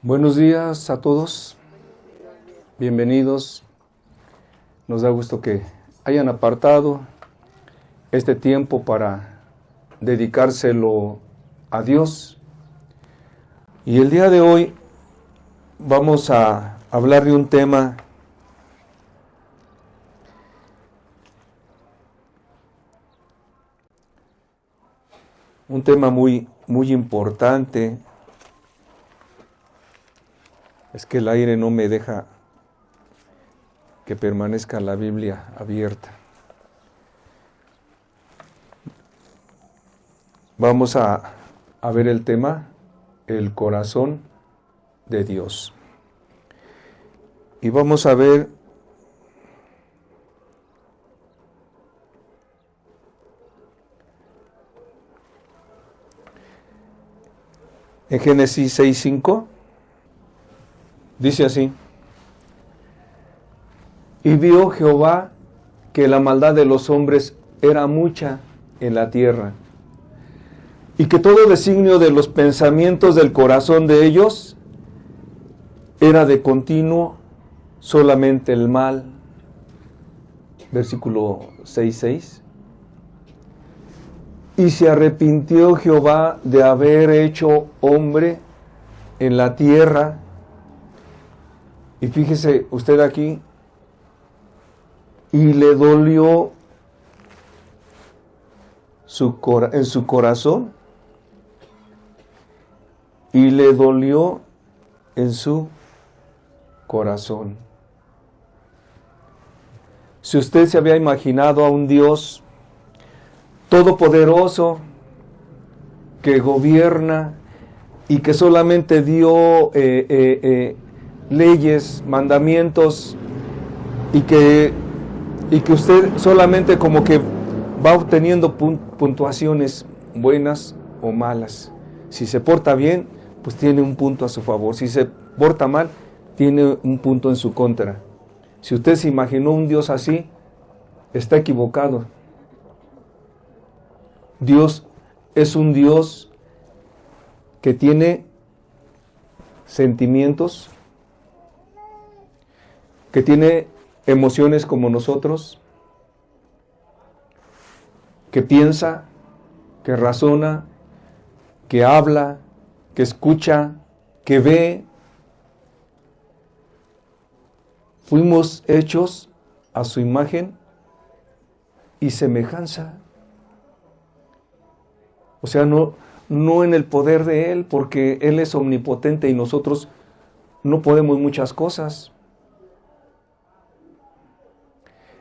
Buenos días a todos, bienvenidos. Nos da gusto que hayan apartado este tiempo para dedicárselo a Dios. Y el día de hoy vamos a hablar de un tema muy importante. Es que el aire no me deja que permanezca la Biblia abierta. Vamos a ver el tema, el corazón de Dios. Y vamos a ver en Génesis 6:5. Dice así: y vio Jehová que la maldad de los hombres era mucha en la tierra, y que todo designio de los pensamientos del corazón de ellos era de continuo solamente el mal. Versículo 6:6. Y se arrepintió Jehová de haber hecho hombre en la tierra. Y fíjese usted aquí, y le dolió en su corazón, y le dolió en su corazón. Si usted se había imaginado a un Dios todopoderoso que gobierna y que solamente dio leyes, mandamientos, y que usted solamente como que va obteniendo puntuaciones buenas o malas. Si se porta bien, pues tiene un punto a su favor. Si se porta mal, tiene un punto en su contra. Si usted se imaginó un Dios así, está equivocado. Dios es un Dios que tiene sentimientos, que tiene emociones como nosotros, que piensa, que razona, que habla, que escucha, que ve. Fuimos hechos a su imagen y semejanza. O sea, no en el poder de Él, porque Él es omnipotente y nosotros no podemos muchas cosas.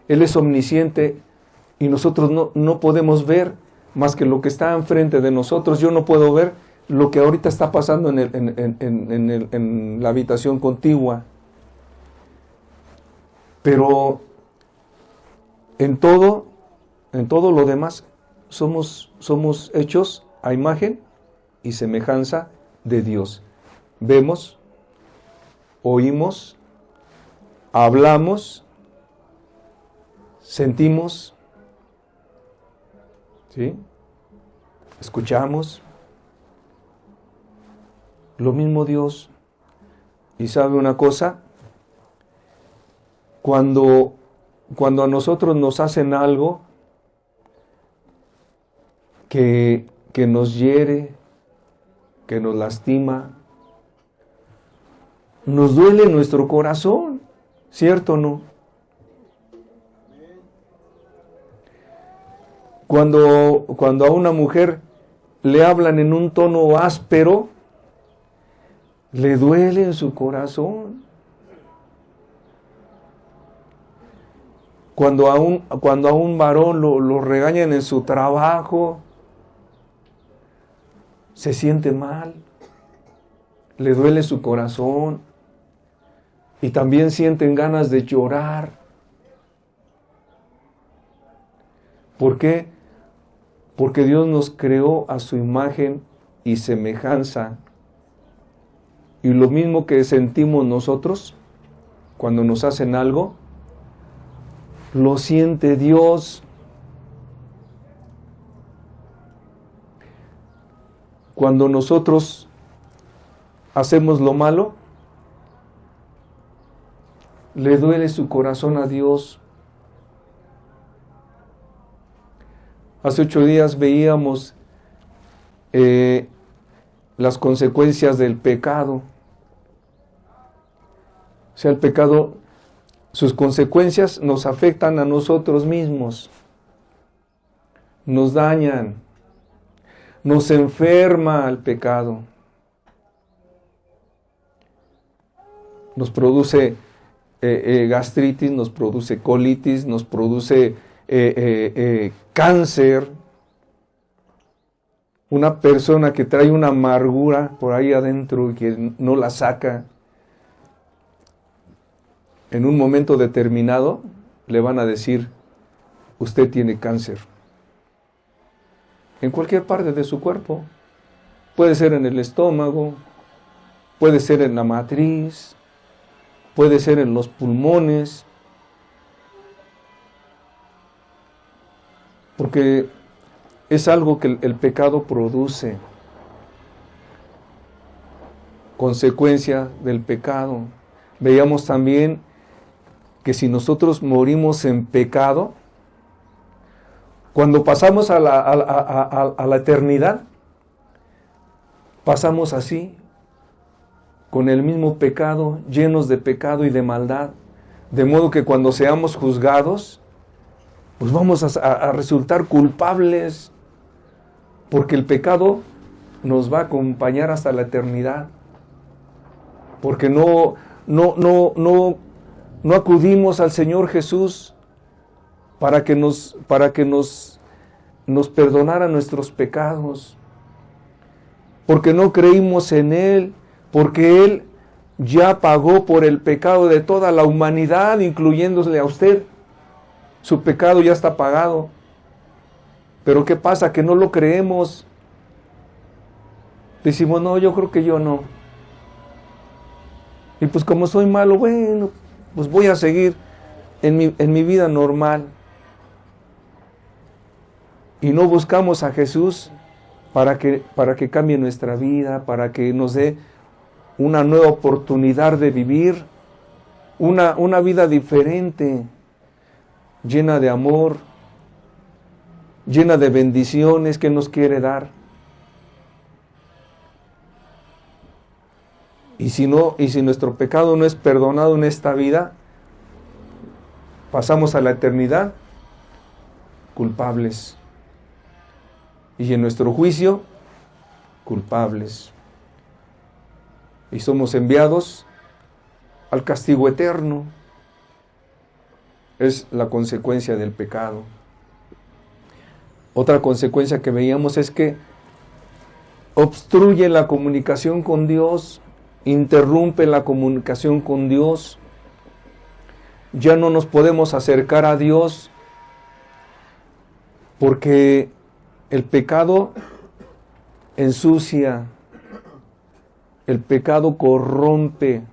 Él es omnisciente y nosotros no podemos ver más que lo que está enfrente de nosotros. Yo no puedo ver lo que ahorita está pasando en la habitación contigua. Pero en todo lo demás somos hechos a imagen y semejanza de Dios. Vemos, oímos, hablamos, sentimos, ¿sí? Escuchamos. Lo mismo Dios. Y sabe una cosa, cuando a nosotros nos hacen algo que nos hiere, que nos lastima, nos duele nuestro corazón, ¿cierto o no? Cuando a una mujer le hablan en un tono áspero, le duele en su corazón. Cuando a un varón lo regañan en su trabajo, se siente mal, le duele su corazón y también sienten ganas de llorar. ¿Por qué? Porque Dios nos creó a su imagen y semejanza. Y lo mismo que sentimos nosotros cuando nos hacen algo, lo siente Dios. Cuando nosotros hacemos lo malo, le duele su corazón a Dios. Hace 8 días veíamos las consecuencias del pecado. O sea, el pecado, sus consecuencias nos afectan a nosotros mismos, nos dañan, nos enferma el pecado, nos produce gastritis, nos produce colitis, nos produce cáncer. Una persona que trae una amargura por ahí adentro y que no la saca, en un momento determinado le van a decir, usted tiene cáncer. En cualquier parte de su cuerpo. Puede ser en el estómago, puede ser en la matriz, puede ser en los pulmones. Porque es algo que el pecado produce. Consecuencia del pecado. Veíamos también que si nosotros morimos en pecado, cuando pasamos a la eternidad, pasamos así, con el mismo pecado, llenos de pecado y de maldad, de modo que cuando seamos juzgados, pues vamos a resultar culpables, porque el pecado nos va a acompañar hasta la eternidad, porque no acudimos al Señor Jesús para que nos perdonara nuestros pecados, porque no creímos en Él, porque Él ya pagó por el pecado de toda la humanidad, incluyéndole a usted. Su pecado ya está pagado. Pero ¿qué pasa? Que no lo creemos. Decimos, no, yo creo que yo no. Y pues como soy malo, bueno, pues voy a seguir en mi vida normal. Y no buscamos a Jesús para que cambie nuestra vida, para que nos dé una nueva oportunidad de vivir, una vida diferente, llena de amor, llena de bendiciones que nos quiere dar. Y si nuestro pecado no es perdonado en esta vida, pasamos a la eternidad culpables. Y en nuestro juicio, culpables. Y somos enviados al castigo eterno. Es la consecuencia del pecado. Otra consecuencia que veíamos es que obstruye la comunicación con Dios, interrumpe la comunicación con Dios. Ya no nos podemos acercar a Dios porque el pecado ensucia, el pecado corrompe,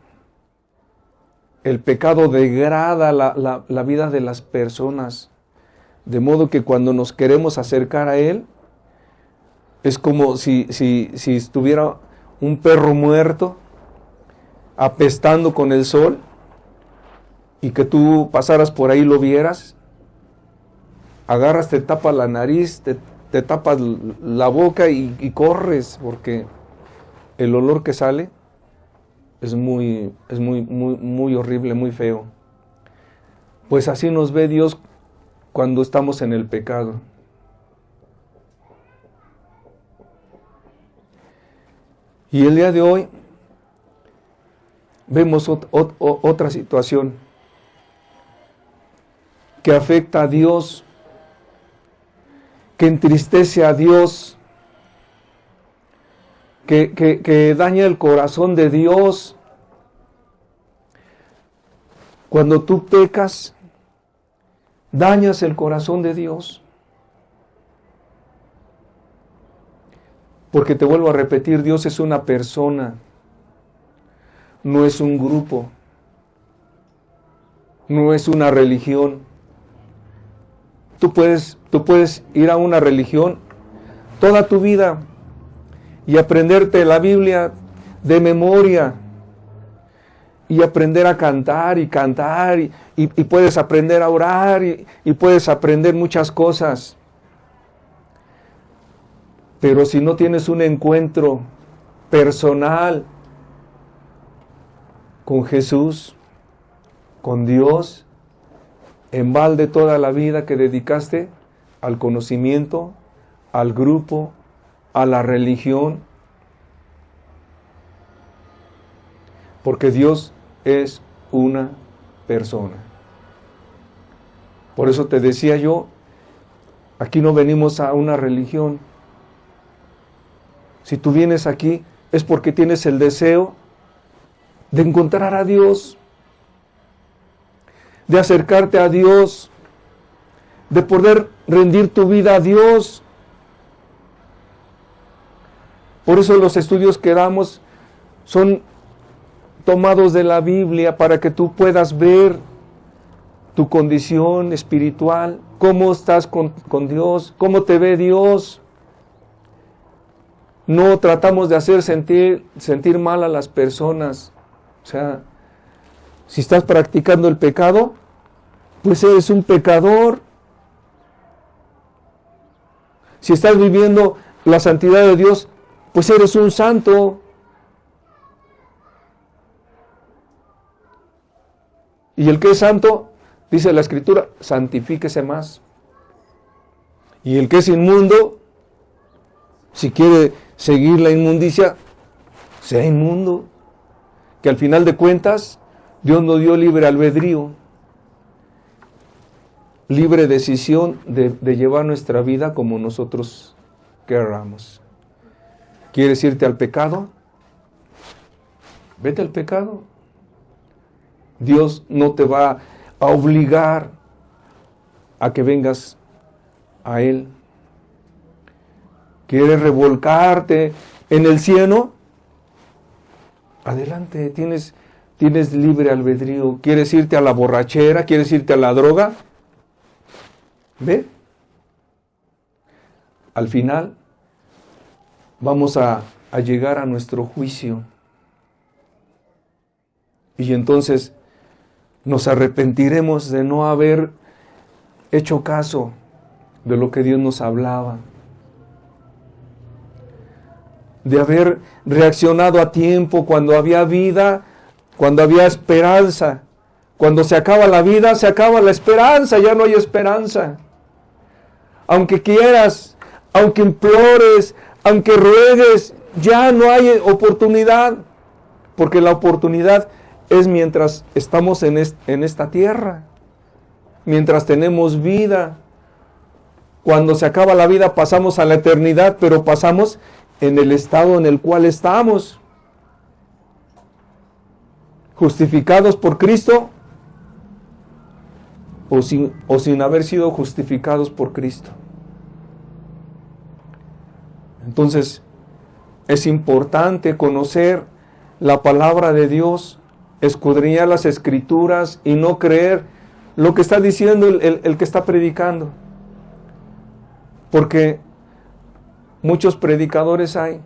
el pecado degrada la vida de las personas, de modo que cuando nos queremos acercar a Él, es como si estuviera un perro muerto, apestando con el sol, y que tú pasaras por ahí y lo vieras, agarras, te tapas la nariz, te tapas la boca y corres, porque el olor que sale es muy horrible, muy feo. Pues así nos ve Dios cuando estamos en el pecado. Y el día de hoy vemos otra situación que afecta a Dios, que entristece a Dios, que daña el corazón de Dios. Cuando tú pecas, dañas el corazón de Dios. Porque te vuelvo a repetir, Dios es una persona, no es un grupo, no es una religión. Tú puedes ir a una religión toda tu vida y aprenderte la Biblia de memoria y aprender a cantar y cantar y puedes aprender a orar y puedes aprender muchas cosas. Pero si no tienes un encuentro personal con Jesús, con Dios, en balde toda la vida que dedicaste al conocimiento, al grupo, a la religión, porque Dios es una persona. Por eso te decía yo, aquí no venimos a una religión. Si tú vienes aquí es porque tienes el deseo de encontrar a Dios, de acercarte a Dios, de poder rendir tu vida a Dios. Por eso los estudios que damos son tomados de la Biblia para que tú puedas ver tu condición espiritual, cómo estás con Dios, cómo te ve Dios. No tratamos de hacer sentir mal a las personas. O sea, si estás practicando el pecado, pues eres un pecador. Si estás viviendo la santidad de Dios, pues eres un santo. Y el que es santo, dice la Escritura, santifíquese más. Y el que es inmundo, si quiere seguir la inmundicia, sea inmundo. Que al final de cuentas, Dios nos dio libre albedrío, libre decisión de llevar nuestra vida como nosotros queramos. ¿Quieres irte al pecado? Vete al pecado. Dios no te va a obligar a que vengas a Él. ¿Quieres revolcarte en el cieno? Adelante, tienes libre albedrío. ¿Quieres irte a la borrachera? ¿Quieres irte a la droga? Ve. Al final vamos a llegar a nuestro juicio. Y entonces nos arrepentiremos de no haber hecho caso de lo que Dios nos hablaba, de haber reaccionado a tiempo cuando había vida, cuando había esperanza. Cuando se acaba la vida, se acaba la esperanza, ya no hay esperanza. Aunque quieras, aunque implores, aunque ruegues, ya no hay oportunidad, porque la oportunidad es mientras estamos en esta tierra, mientras tenemos vida. Cuando se acaba la vida pasamos a la eternidad, pero pasamos en el estado en el cual estamos. Justificados por Cristo o sin haber sido justificados por Cristo. Entonces, es importante conocer la palabra de Dios, escudriñar las Escrituras y no creer lo que está diciendo el que está predicando. Porque muchos predicadores hay.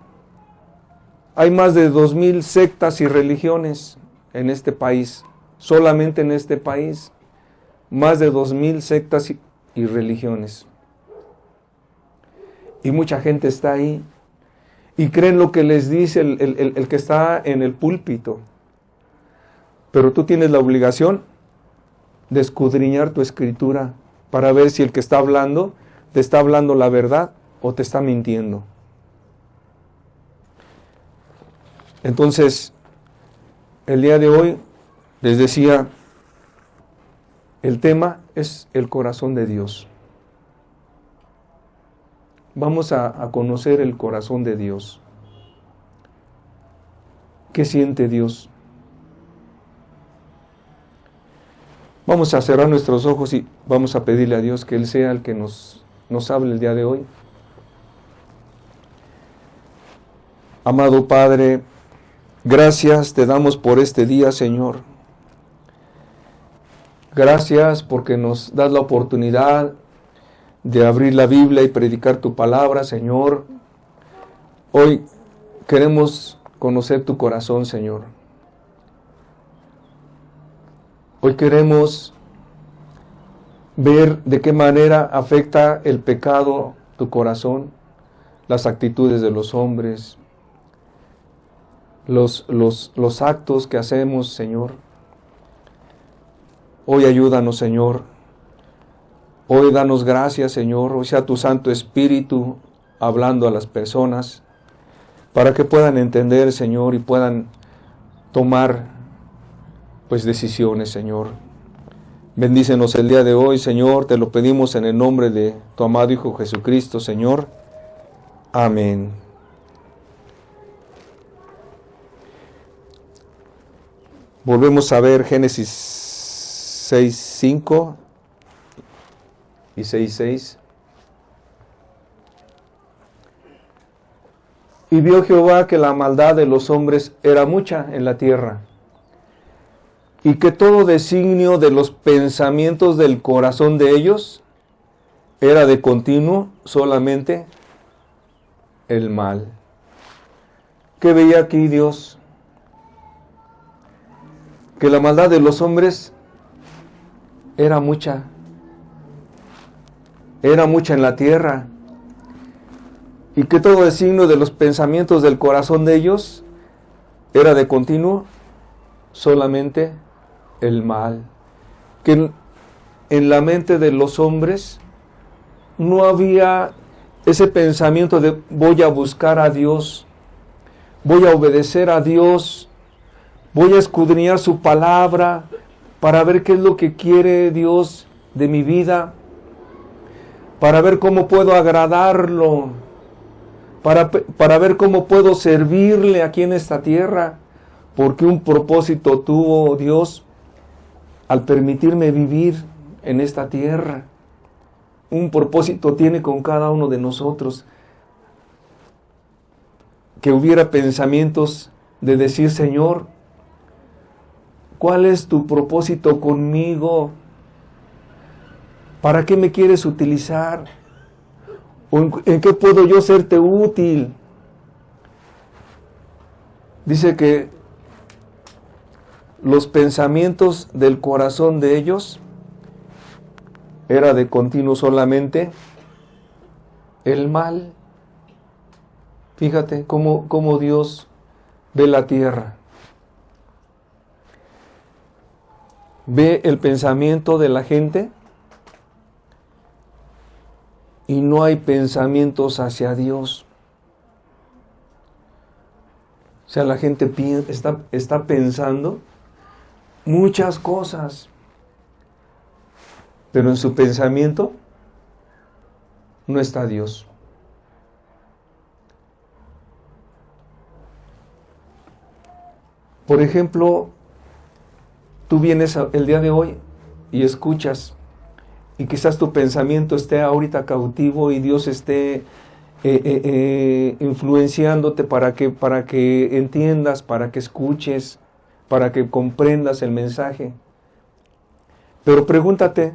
Hay más de 2,000 sectas y religiones en este país. Solamente en este país. Más de 2,000 sectas y religiones. Y mucha gente está ahí. Y creen lo que les dice el que está en el púlpito. Pero tú tienes la obligación de escudriñar tu escritura para ver si el que está hablando te está hablando la verdad o te está mintiendo. Entonces, el día de hoy, les decía, el tema es el corazón de Dios. Vamos a conocer el corazón de Dios. ¿Qué siente Dios? Vamos a cerrar nuestros ojos y vamos a pedirle a Dios que Él sea el que nos hable el día de hoy. Amado Padre, gracias te damos por este día, Señor. Gracias porque nos das la oportunidad de abrir la Biblia y predicar tu palabra, Señor. Hoy queremos conocer tu corazón, Señor. Hoy queremos ver de qué manera afecta el pecado tu corazón, las actitudes de los hombres, los actos que hacemos, Señor. Hoy ayúdanos, Señor. Hoy danos gracias, Señor. Hoy sea tu Santo Espíritu hablando a las personas para que puedan entender, Señor, y puedan tomar pues decisiones, Señor. Bendícenos el día de hoy, Señor. Te lo pedimos en el nombre de tu amado Hijo Jesucristo, Señor. Amén. Volvemos a ver Génesis 6:5 y 6:6. Y vio Jehová que la maldad de los hombres era mucha en la tierra, y que todo designio de los pensamientos del corazón de ellos era de continuo solamente el mal. ¿Qué veía aquí Dios? Que la maldad de los hombres era mucha en la tierra, y que todo designio de los pensamientos del corazón de ellos era de continuo solamente el mal. Que en la mente de los hombres no había ese pensamiento de voy a buscar a Dios, voy a obedecer a Dios, voy a escudriñar su palabra para ver qué es lo que quiere Dios de mi vida, para ver cómo puedo agradarlo, para ver cómo puedo servirle aquí en esta tierra, porque un propósito tuvo Dios al permitirme vivir en esta tierra. Un propósito tiene con cada uno de nosotros. Que hubiera pensamientos de decir, Señor, ¿cuál es tu propósito conmigo? ¿Para qué me quieres utilizar? ¿En qué puedo yo serte útil? Dice que los pensamientos del corazón de ellos era de continuo solamente el mal. Fíjate cómo Dios ve la tierra. Ve el pensamiento de la gente y no hay pensamientos hacia Dios. O sea, la gente está pensando muchas cosas, pero en su pensamiento no está Dios. Por ejemplo, tú vienes el día de hoy y escuchas, y quizás tu pensamiento esté ahorita cautivo y Dios esté influenciándote para que entiendas, para que escuches, para que comprendas el mensaje. Pero pregúntate,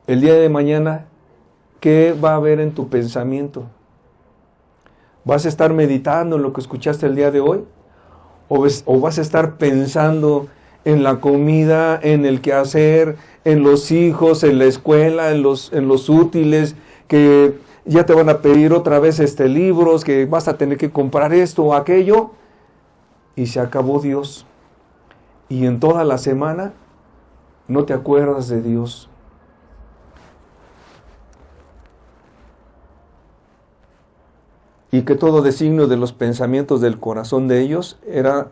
el día de mañana, ¿qué va a haber en tu pensamiento? ¿Vas a estar meditando en lo que escuchaste el día de hoy? ¿O vas a estar pensando en la comida, en el quehacer, en los hijos, en la escuela, en los útiles, que ya te van a pedir otra vez libros, que vas a tener que comprar esto o aquello? Y se acabó Dios. Y en toda la semana no te acuerdas de Dios. Y que todo designio de los pensamientos del corazón de ellos era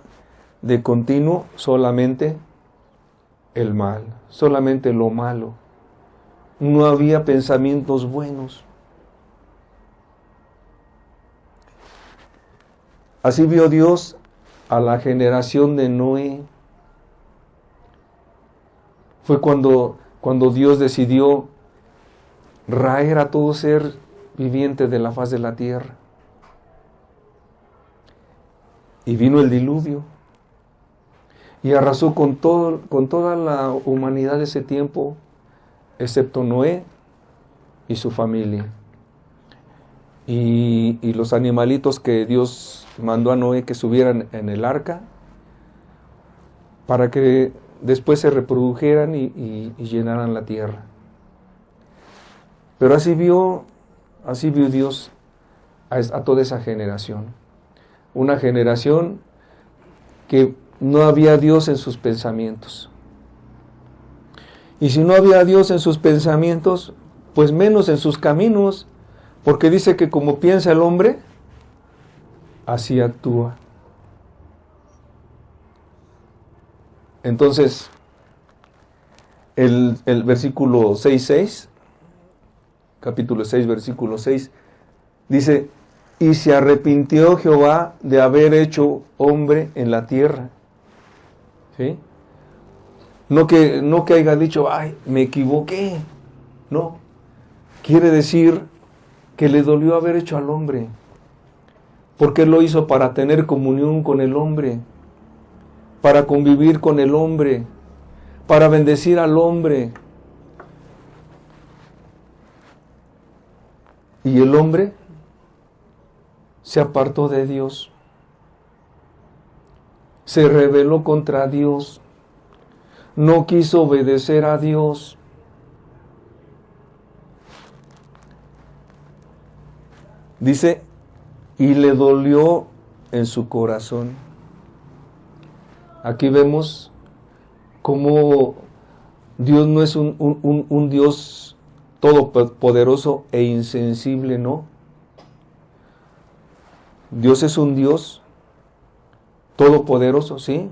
de continuo solamente el mal, solamente lo malo. No había pensamientos buenos. Así vio Dios a la generación de Noé. Fue cuando Dios decidió raer a todo ser viviente de la faz de la tierra. Y vino el diluvio y arrasó con toda la humanidad de ese tiempo, excepto Noé y su familia. y los animalitos que Dios mandó a Noé que subieran en el arca para que después se reprodujeran y llenaran la tierra. Pero así vio Dios a toda esa generación. Una generación que no había Dios en sus pensamientos. Y si no había Dios en sus pensamientos, pues menos en sus caminos, porque dice que como piensa el hombre, así actúa. Entonces, el versículo 6:6, capítulo 6, versículo 6, dice, y se arrepintió Jehová de haber hecho hombre en la tierra. ¿Sí? No que haya dicho, ay, me equivoqué. No. Quiere decir que le dolió haber hecho al hombre. Porque Él lo hizo para tener comunión con el hombre, para convivir con el hombre, para bendecir al hombre. Y el hombre se apartó de Dios, se rebeló contra Dios, no quiso obedecer a Dios. Dice, y le dolió en su corazón. Aquí vemos cómo Dios no es un Dios todopoderoso e insensible, ¿no? Dios es un Dios todopoderoso, ¿sí?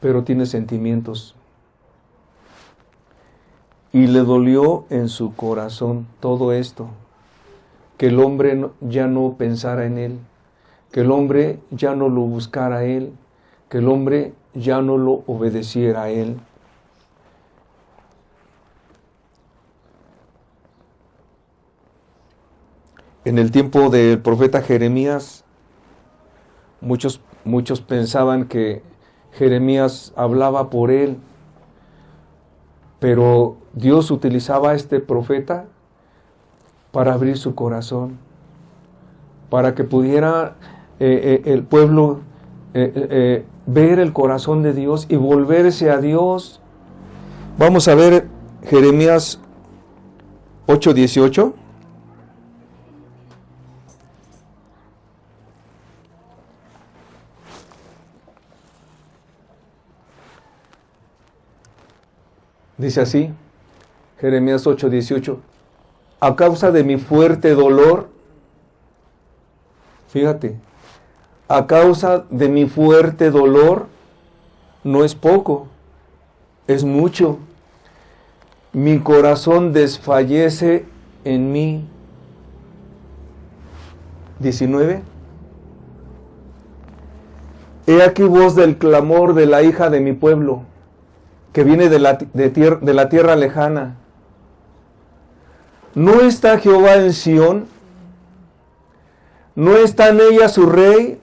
Pero tiene sentimientos. Y le dolió en su corazón todo esto, que el hombre ya no pensara en Él, que el hombre ya no lo buscara a Él, que el hombre ya no lo obedeciera a Él. En el tiempo del profeta Jeremías, muchos pensaban que Jeremías hablaba por él, pero Dios utilizaba a este profeta para abrir su corazón, para que pudiera el pueblo ver el corazón de Dios y volverse a Dios. Vamos a ver Jeremías 8:18. Dice así, Jeremías 8:18, a causa de mi fuerte dolor, fíjate, a causa de mi fuerte dolor, no es poco, es mucho. Mi corazón desfallece en mí. 19. He aquí voz del clamor de la hija de mi pueblo, que viene de la tierra lejana. ¿No está Jehová en Sión? ¿No está en ella su rey?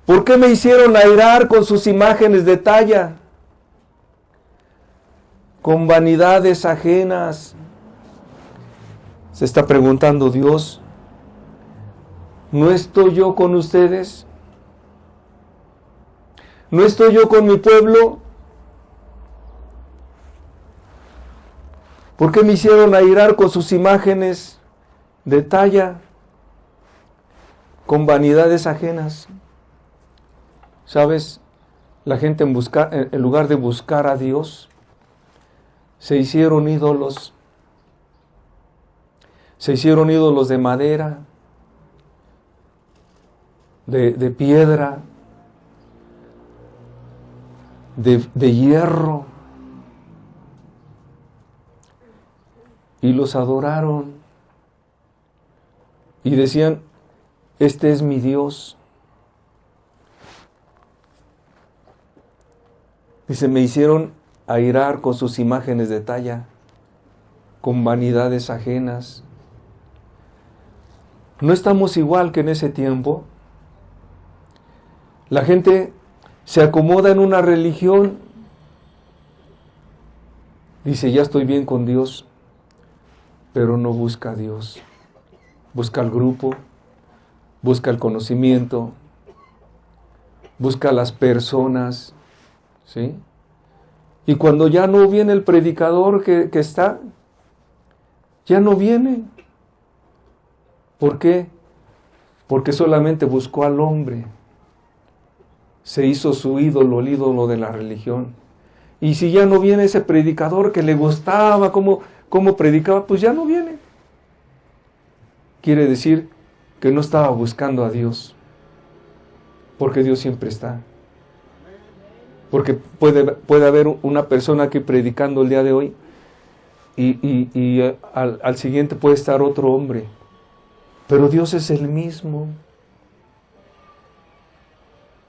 ¿Por qué me hicieron airar con sus imágenes de talla? Con vanidades ajenas. Se está preguntando Dios, ¿no estoy yo con ustedes? ¿No estoy yo con mi pueblo? ¿Por qué me hicieron airar con sus imágenes de talla, con vanidades ajenas? ¿Sabes? La gente en lugar de buscar a Dios, se hicieron ídolos. Se hicieron ídolos de madera, de piedra, de hierro, y los adoraron y decían, este es mi Dios. Dice, me hicieron airar con sus imágenes de talla, con vanidades ajenas. ¿No estamos igual que en ese tiempo? La gente se acomoda en una religión, dice, ya estoy bien con Dios, pero no busca a Dios. Busca al grupo, busca el conocimiento, busca a las personas, ¿sí? Y cuando ya no viene el predicador que está, ya no viene. ¿Por qué? Porque solamente buscó al hombre. Se hizo su ídolo, el ídolo de la religión. Y si ya no viene ese predicador que le gustaba cómo predicaba, pues ya no viene. Quiere decir que no estaba buscando a Dios. Porque Dios siempre está. Porque puede haber una persona aquí predicando el día de hoy y al siguiente puede estar otro hombre. Pero Dios es el mismo.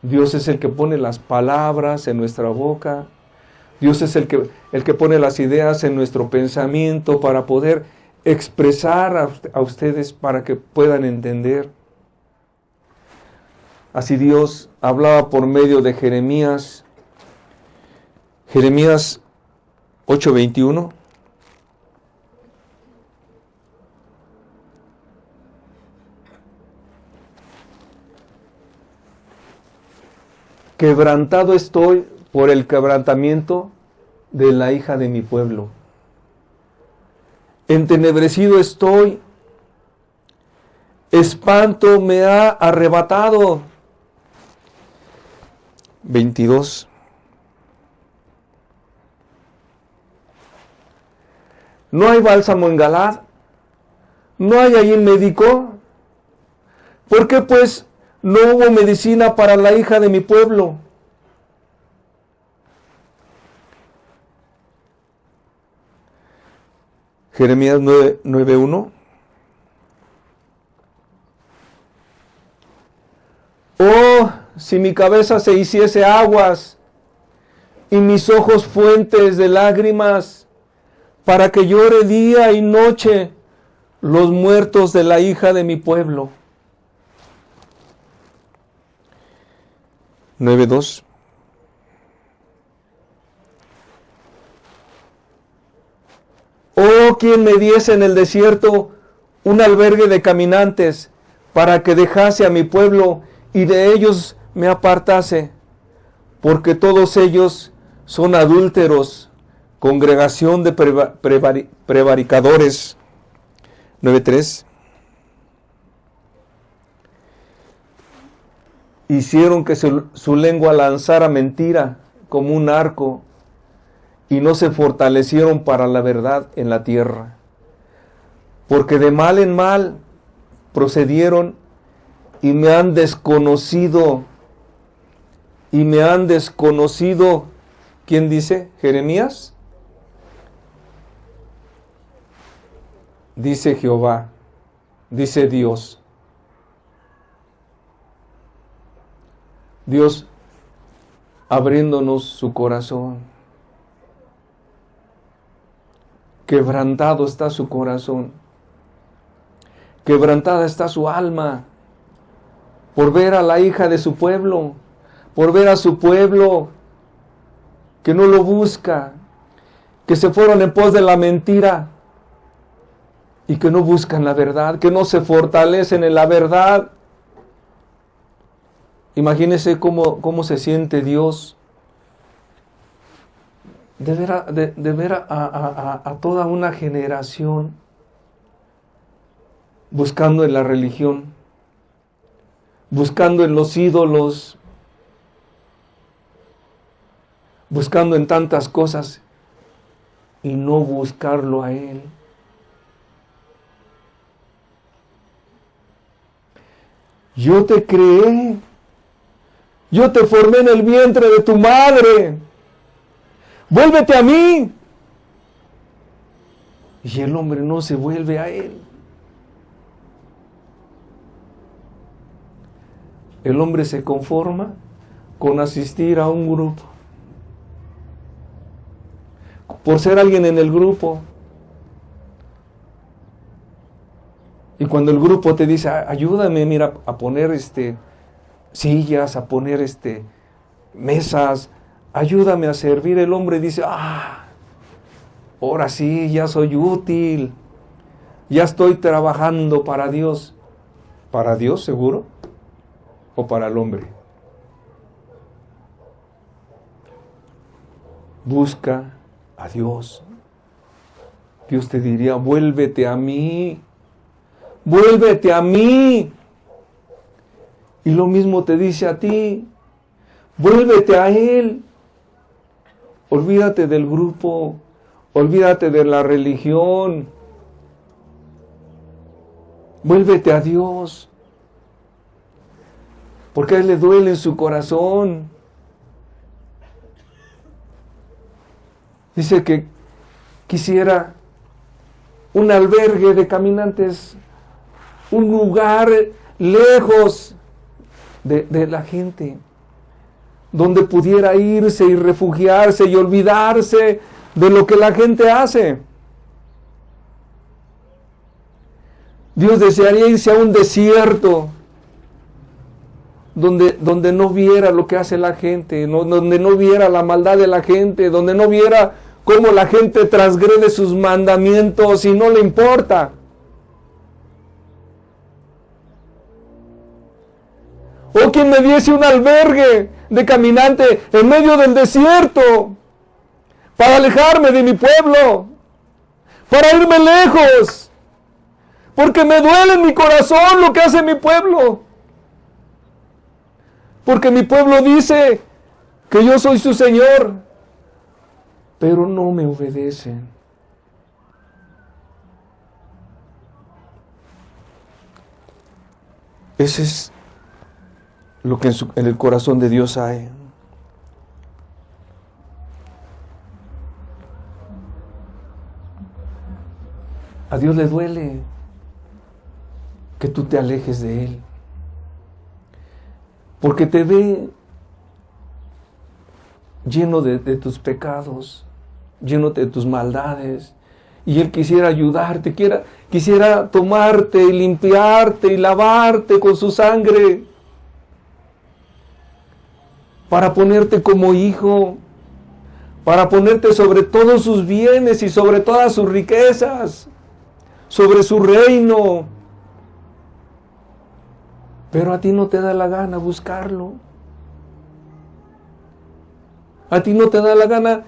Dios es el que pone las palabras en nuestra boca. Dios es el que pone las ideas en nuestro pensamiento para poder expresar a ustedes para que puedan entender. Así Dios hablaba por medio de Jeremías. Jeremías 8:21. Quebrantado estoy por el quebrantamiento de la hija de mi pueblo. Entenebrecido estoy, espanto me ha arrebatado. 22. No hay bálsamo en Galad, no hay allí médico. ¿Por qué pues no hubo medicina para la hija de mi pueblo? Jeremías 9:1. Oh, si mi cabeza se hiciese aguas y mis ojos fuentes de lágrimas, para que llore día y noche los muertos de la hija de mi pueblo. 9:2. Oh, quien me diese en el desierto un albergue de caminantes, para que dejase a mi pueblo y de ellos me apartase, porque todos ellos son adúlteros, congregación de prevaricadores. 9:3. Hicieron que su lengua lanzara mentira como un arco, y no se fortalecieron para la verdad en la tierra. Porque de mal en mal procedieron y me han desconocido. Y me han desconocido. ¿Quién dice? ¿Jeremías? Dice Jehová, dice Dios. Dios abriéndonos su corazón. Quebrantado está su corazón. Quebrantada está su alma por ver a la hija de su pueblo, por ver a su pueblo que no lo busca, que se fueron en pos de la mentira y que no buscan la verdad, que no se fortalecen en la verdad. Imagínense cómo se siente Dios de ver a toda una generación buscando en la religión, buscando en los ídolos, buscando en tantas cosas y no buscarlo a Él. Yo te creé, yo te formé en el vientre de tu madre, vuélvete a mí. Y el hombre no se vuelve a Él. El hombre se conforma con asistir a un grupo, por ser alguien en el grupo. Y cuando el grupo te dice, ayúdame, mira, a poner sillas, a poner mesas, ayúdame a servir, el hombre dice, ahora sí, ya soy útil, ya estoy trabajando para Dios. ¿Para Dios seguro? ¿O para el hombre? Busca a Dios. Dios te diría, vuélvete a mí. Vuélvete a mí. Y lo mismo te dice a ti. Vuélvete a Él. Olvídate del grupo. Olvídate de la religión. Vuélvete a Dios. Porque a Él le duele en su corazón. Dice que quisiera un albergue de caminantes, un lugar lejos de la gente, donde pudiera irse y refugiarse y olvidarse de lo que la gente hace. Dios desearía irse a un desierto donde no viera lo que hace la gente, donde no viera la maldad de la gente, donde no viera cómo la gente transgrede sus mandamientos y no le importa. O quien me diese un albergue de caminante en medio del desierto para alejarme de mi pueblo, para irme lejos, porque me duele en mi corazón lo que hace mi pueblo. Porque mi pueblo dice que yo soy su Señor, pero no me obedecen. Ese es lo que en el corazón de Dios hay. A Dios le duele que tú te alejes de Él, porque te ve lleno de tus pecados, lleno de tus maldades, y Él quisiera ayudarte, quisiera tomarte y limpiarte y lavarte con su sangre, para ponerte como hijo, para ponerte sobre todos sus bienes y sobre todas sus riquezas, sobre su reino. Pero a ti no te da la gana buscarlo. A ti no te da la gana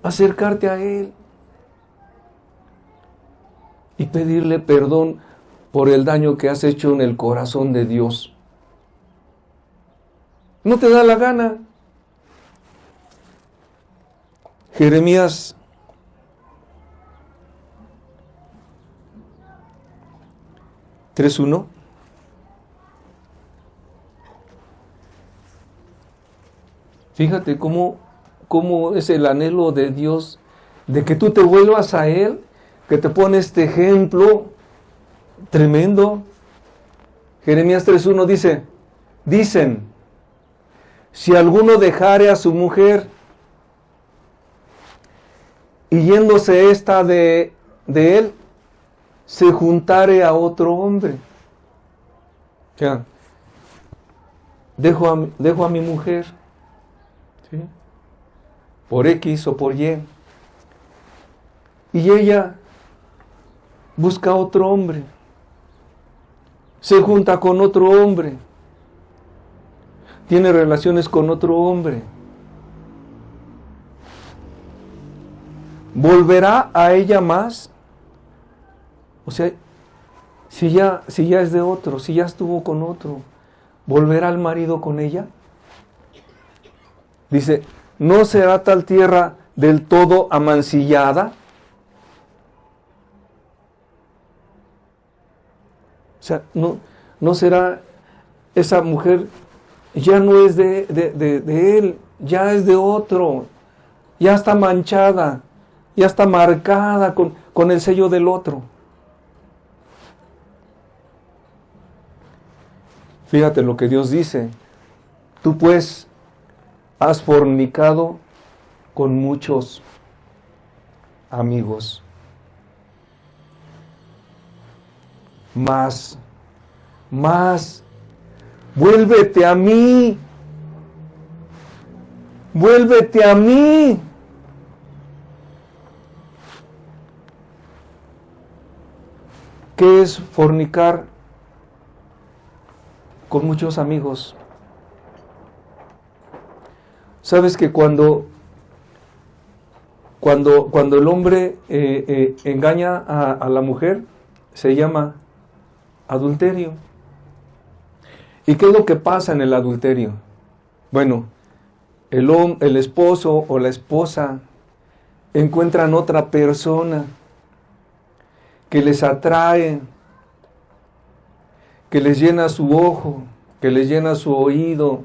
acercarte a Él y pedirle perdón por el daño que has hecho en el corazón de Dios. No te da la gana. Jeremías 3:1. Fíjate cómo es el anhelo de Dios de que tú te vuelvas a Él, que te pone este ejemplo tremendo. Jeremías 3:1 dice, dicen, si alguno dejare a su mujer y yéndose ésta de él, se juntare a otro hombre. O sea, dejo a mi mujer, ¿sí?, por X o por Y, y ella busca a otro hombre, se junta con otro hombre, tiene relaciones con otro hombre. ¿Volverá a ella más? O sea, si ya es de otro, si ya estuvo con otro, ¿volverá el marido con ella? Dice, ¿no será tal tierra del todo amancillada? O sea, no será esa mujer, ya no es de él, ya es de otro, ya está manchada, ya está marcada con el sello del otro. Fíjate lo que Dios dice, tú pues has fornicado con muchos amigos, más, vuélvete a mí, vuélvete a mí. ¿Qué es fornicar? Con muchos amigos. ¿Sabes que cuando el hombre engaña a la mujer, se llama adulterio? ¿Y qué es lo que pasa en el adulterio? Bueno, el esposo o la esposa encuentran otra persona que les atrae, que les llena su ojo, que les llena su oído,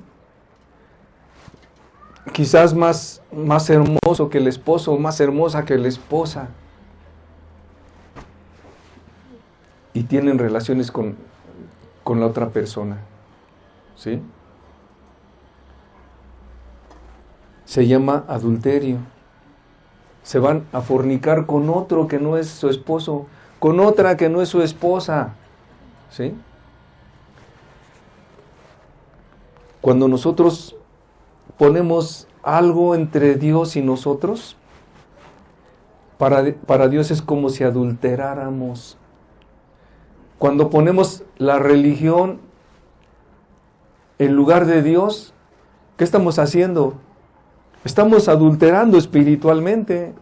quizás más hermoso que el esposo, más hermosa que la esposa, y tienen relaciones con la otra persona, ¿sí? Se llama adulterio. Se van a fornicar con otro que no es su esposo, con otra que no es su esposa, ¿sí? Cuando nosotros ponemos algo entre Dios y nosotros, para Dios es como si adulteráramos. Cuando ponemos la religión en lugar de Dios, ¿qué estamos haciendo? Estamos adulterando espiritualmente.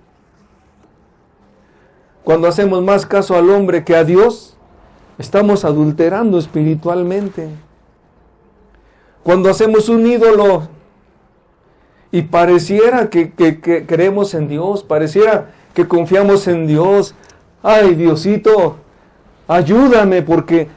Cuando hacemos más caso al hombre que a Dios, estamos adulterando espiritualmente. Cuando hacemos un ídolo y pareciera que creemos en Dios, pareciera que confiamos en Dios, ay Diosito, ayúdame porque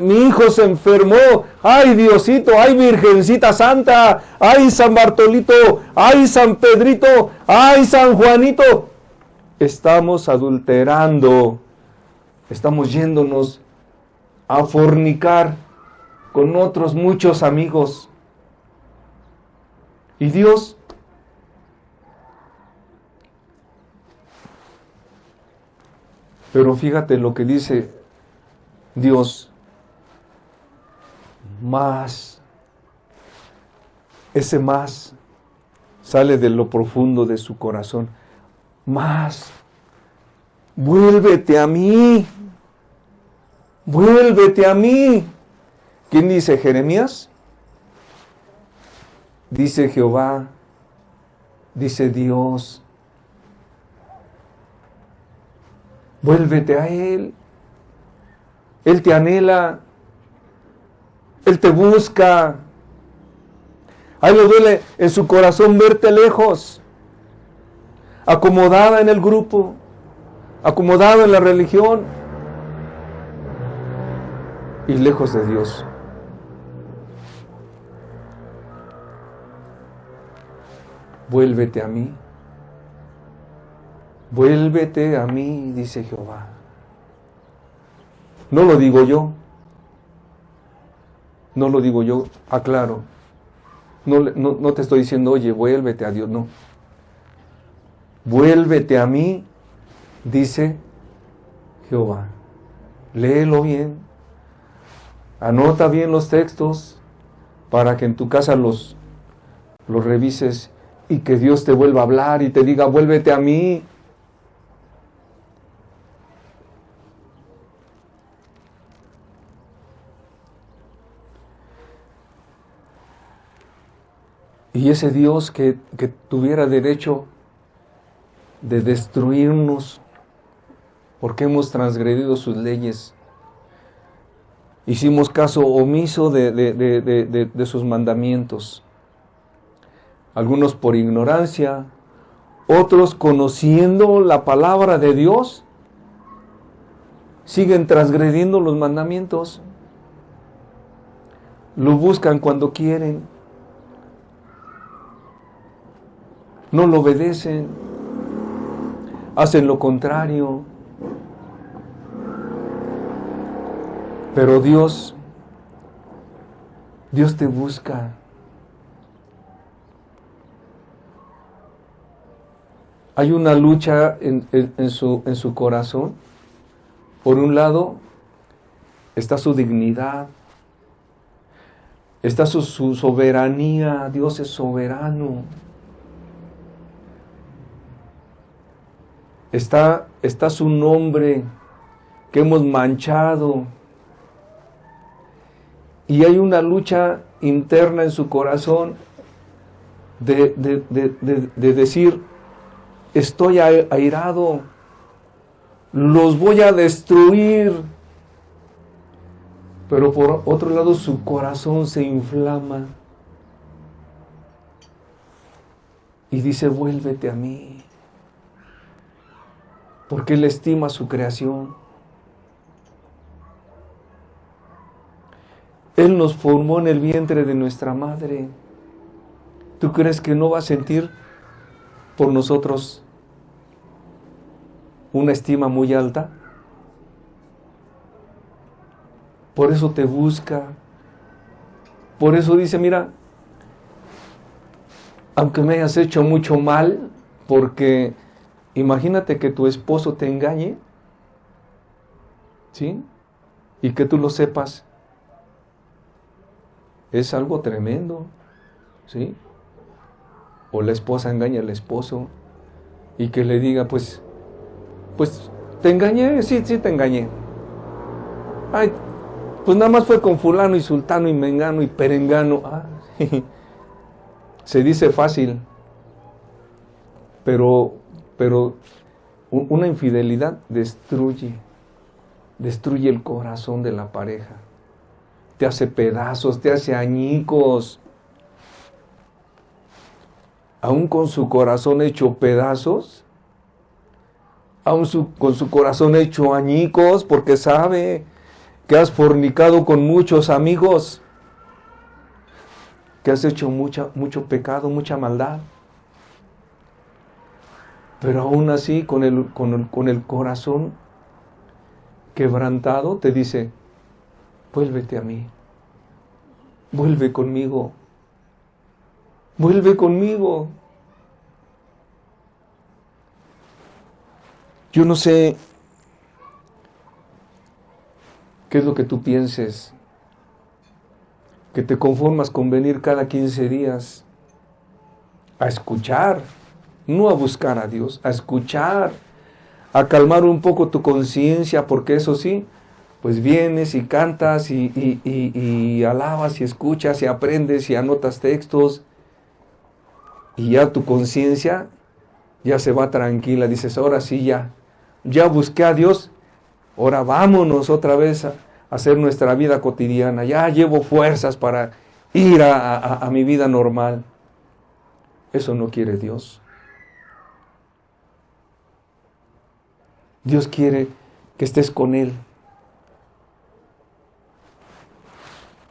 mi hijo se enfermó, ay Diosito, ay Virgencita Santa, ay San Bartolito, ay San Pedrito, ay San Juanito. Estamos adulterando, estamos yéndonos a fornicar con otros muchos amigos. ¿Y Dios? Pero fíjate lo que dice Dios, más. Ese más sale de lo profundo de su corazón. Más. Vuélvete a mí. Vuélvete a mí. ¿Quién dice? ¿Jeremías? Dice Jehová. Dice Dios. Vuélvete a Él. Él te anhela. Él te busca. A Él le duele en su corazón verte lejos. Acomodada en el grupo. Acomodada en la religión. Y lejos de Dios. Vuélvete a mí. Vuélvete a mí, dice Jehová. No lo digo yo. No lo digo yo, aclaro. No te estoy diciendo, oye, vuélvete a Dios, no. Vuélvete a mí, dice Jehová. Léelo bien. Anota bien los textos para que en tu casa los revises y que Dios te vuelva a hablar y te diga, vuélvete a mí. Y ese Dios que tuviera derecho de destruirnos porque hemos transgredido sus leyes, hicimos caso omiso de sus mandamientos, algunos por ignorancia, otros conociendo la palabra de Dios, siguen transgrediendo los mandamientos, lo buscan cuando quieren, no lo obedecen, hacen lo contrario. Pero Dios te busca. Hay una lucha en su corazón. Por un lado está su dignidad, está su soberanía. Dios es soberano. Está su nombre, que hemos manchado. Y hay una lucha interna en su corazón de decir, estoy airado, los voy a destruir. Pero por otro lado su corazón se inflama y dice, vuélvete a mí, porque Él estima su creación. Él nos formó en el vientre de nuestra madre. ¿Tú crees que no va a sentir por nosotros una estima muy alta? Por eso te busca. Por eso dice, mira, aunque me hayas hecho mucho mal, porque imagínate que tu esposo te engañe, ¿sí? Y que tú lo sepas. Es algo tremendo, ¿sí? O la esposa engaña al esposo y que le diga, pues te engañé, sí te engañé. Ay, pues nada más fue con fulano y sultano y mengano y perengano. Se dice fácil, pero una infidelidad destruye el corazón de la pareja. Te hace pedazos, te hace añicos. Aún con su corazón hecho pedazos, con su corazón hecho añicos, porque sabe que has fornicado con muchos amigos, que has hecho mucho pecado, mucha maldad. Pero aún así, con el corazón quebrantado, te dice, vuélvete a mí, vuelve conmigo, vuelve conmigo. Yo no sé qué es lo que tú pienses, que te conformas con venir cada 15 días a escuchar, no a buscar a Dios, a escuchar, a calmar un poco tu conciencia, porque eso sí, pues vienes y cantas y alabas y escuchas y aprendes y anotas textos y ya tu conciencia ya se va tranquila, dices, ahora sí ya busqué a Dios, ahora vámonos otra vez a hacer nuestra vida cotidiana, ya llevo fuerzas para ir a mi vida normal. Eso no quiere Dios. Dios quiere que estés con Él.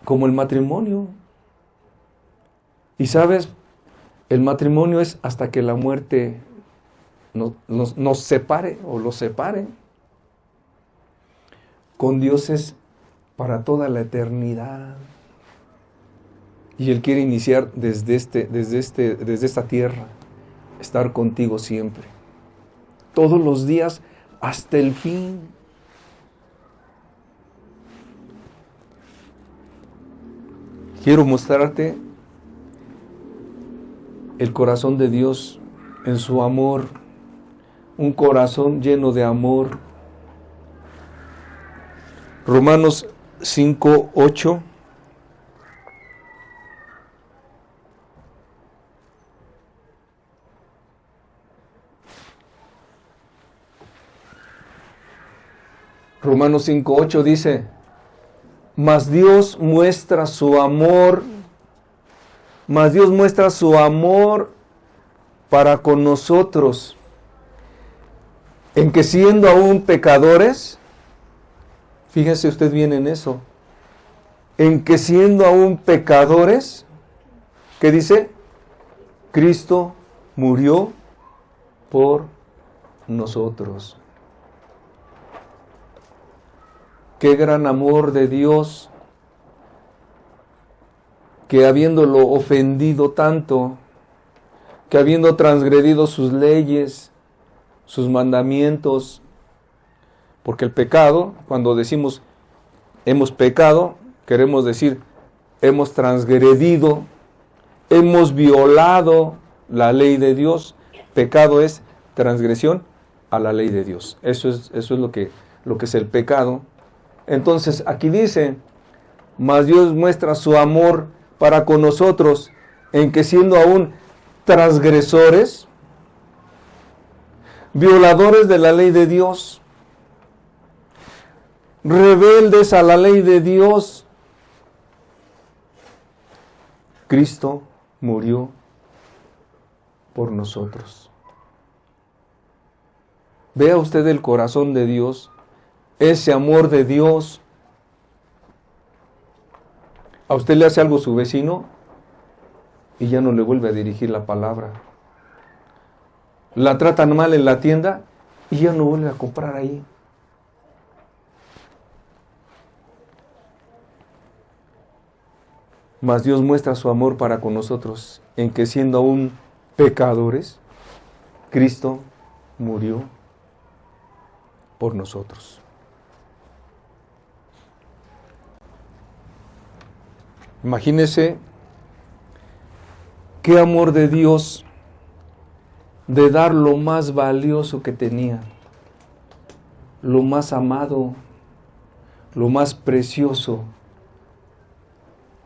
Como el matrimonio. Y sabes, el matrimonio es hasta que la muerte nos separe o los separe. Con Dios es para toda la eternidad. Y Él quiere iniciar desde esta tierra, estar contigo siempre. Todos los días hasta el fin. Quiero mostrarte el corazón de Dios en su amor, un corazón lleno de amor. Romanos 5:8. Romanos 5:8 dice, mas Dios muestra su amor para con nosotros, en que siendo aún pecadores, fíjese usted bien en eso, en que siendo aún pecadores, ¿qué dice? Cristo murió por nosotros. Qué gran amor de Dios, que habiéndolo ofendido tanto, que habiendo transgredido sus leyes, sus mandamientos, porque el pecado, cuando decimos hemos pecado, queremos decir hemos transgredido, hemos violado la ley de Dios. Pecado es transgresión a la ley de Dios. Eso es lo lo que es el pecado. Entonces aquí dice, mas Dios muestra su amor para con nosotros, en que siendo aún transgresores, violadores de la ley de Dios, rebeldes a la ley de Dios, Cristo murió por nosotros. Vea usted el corazón de Dios, ese amor de Dios. A usted le hace algo su vecino y ya no le vuelve a dirigir la palabra. La tratan mal en la tienda y ya no vuelve a comprar ahí. Mas Dios muestra su amor para con nosotros, en que siendo aún pecadores, Cristo murió por nosotros. Imagínese qué amor de Dios de dar lo más valioso que tenía, lo más amado, lo más precioso,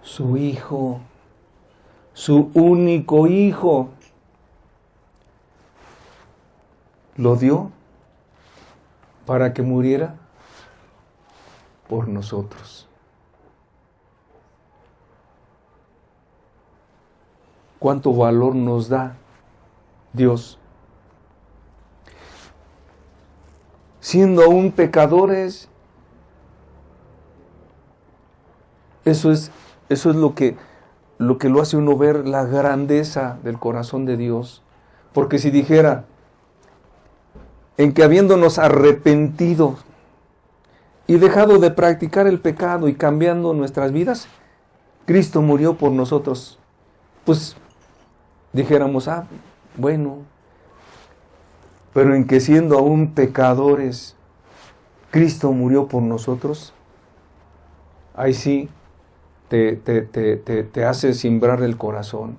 su Hijo, su único Hijo, lo dio para que muriera por nosotros. ¿Cuánto valor nos da Dios? Siendo aún pecadores, eso es lo que lo hace uno ver la grandeza del corazón de Dios. Porque si dijera, en que habiéndonos arrepentido y dejado de practicar el pecado y cambiando nuestras vidas, Cristo murió por nosotros, pues dijéramos, bueno, pero en que siendo aún pecadores, Cristo murió por nosotros, ahí sí te hace cimbrar el corazón.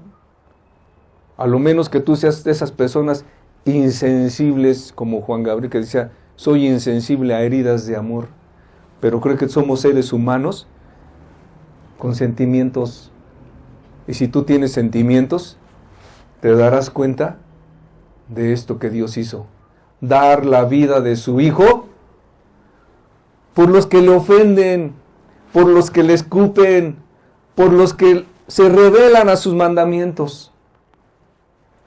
A lo menos que tú seas de esas personas insensibles, como Juan Gabriel, que decía, soy insensible a heridas de amor, pero creo que somos seres humanos con sentimientos, y si tú tienes sentimientos, te darás cuenta de esto que Dios hizo, dar la vida de su Hijo por los que le ofenden, por los que le escupen, por los que se rebelan a sus mandamientos.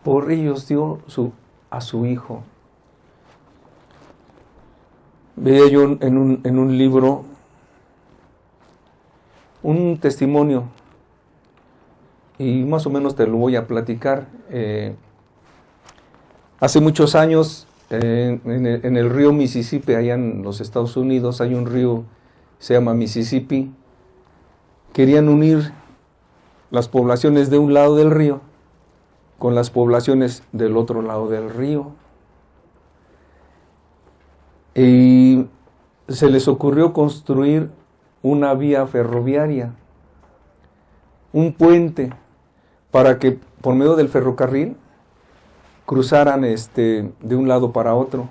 Por ellos dio a su Hijo. Veía yo en un libro un testimonio, y más o menos te lo voy a platicar. Hace muchos años, en el río Mississippi, allá en los Estados Unidos, hay un río, se llama Mississippi. Querían unir las poblaciones de un lado del río con las poblaciones del otro lado del río. Y se les ocurrió construir una vía ferroviaria, un puente, para que por medio del ferrocarril cruzaran de un lado para otro.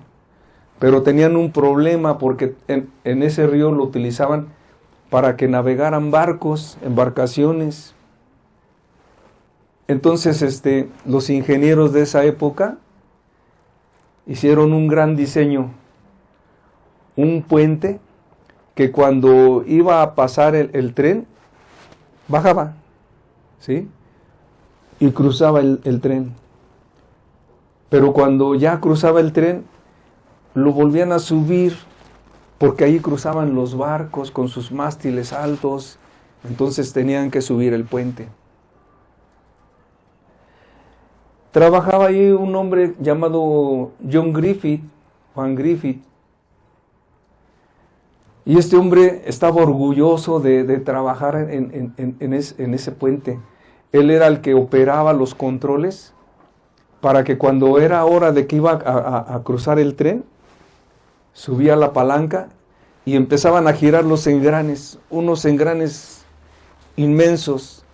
Pero tenían un problema porque en ese río lo utilizaban para que navegaran barcos, embarcaciones. Entonces los ingenieros de esa época hicieron un gran diseño, un puente que cuando iba a pasar el tren, bajaba, ¿sí? Y cruzaba el tren. Pero cuando ya cruzaba el tren, lo volvían a subir, porque ahí cruzaban los barcos con sus mástiles altos, entonces tenían que subir el puente. Trabajaba ahí un hombre llamado Juan Griffith, y este hombre estaba orgulloso de trabajar en ese puente. Él era el que operaba los controles para que cuando era hora de que iba a cruzar el tren, subía la palanca y empezaban a girar los engranes, unos engranes inmensos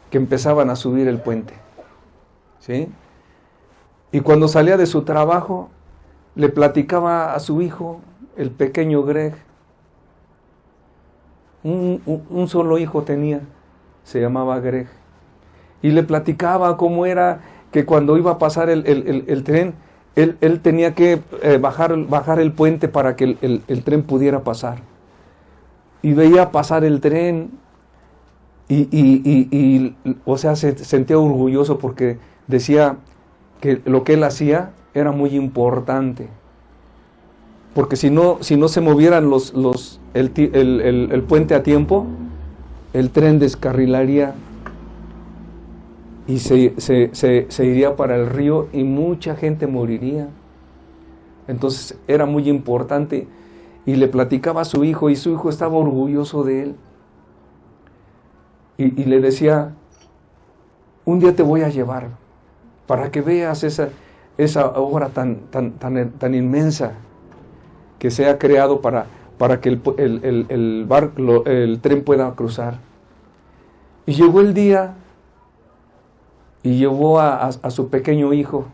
que empezaban a subir el puente, ¿sí? Y cuando salía de su trabajo, le platicaba a su hijo, el pequeño Greg. Un solo hijo tenía, se llamaba Greg. Y le platicaba cómo era que cuando iba a pasar el tren, él tenía que bajar el puente para que el tren pudiera pasar. Y veía pasar el tren o sea, se sentía orgulloso porque decía que lo que él hacía era muy importante. Porque si no se movieran el puente a tiempo, el tren descarrilaría y se iría para el río y mucha gente moriría. Entonces era muy importante, y le platicaba a su hijo, y su hijo estaba orgulloso de él. Y le decía, un día te voy a llevar para que veas esa obra tan inmensa que se ha creado para que el tren pueda cruzar. Y llegó el día y llevó a su pequeño hijo.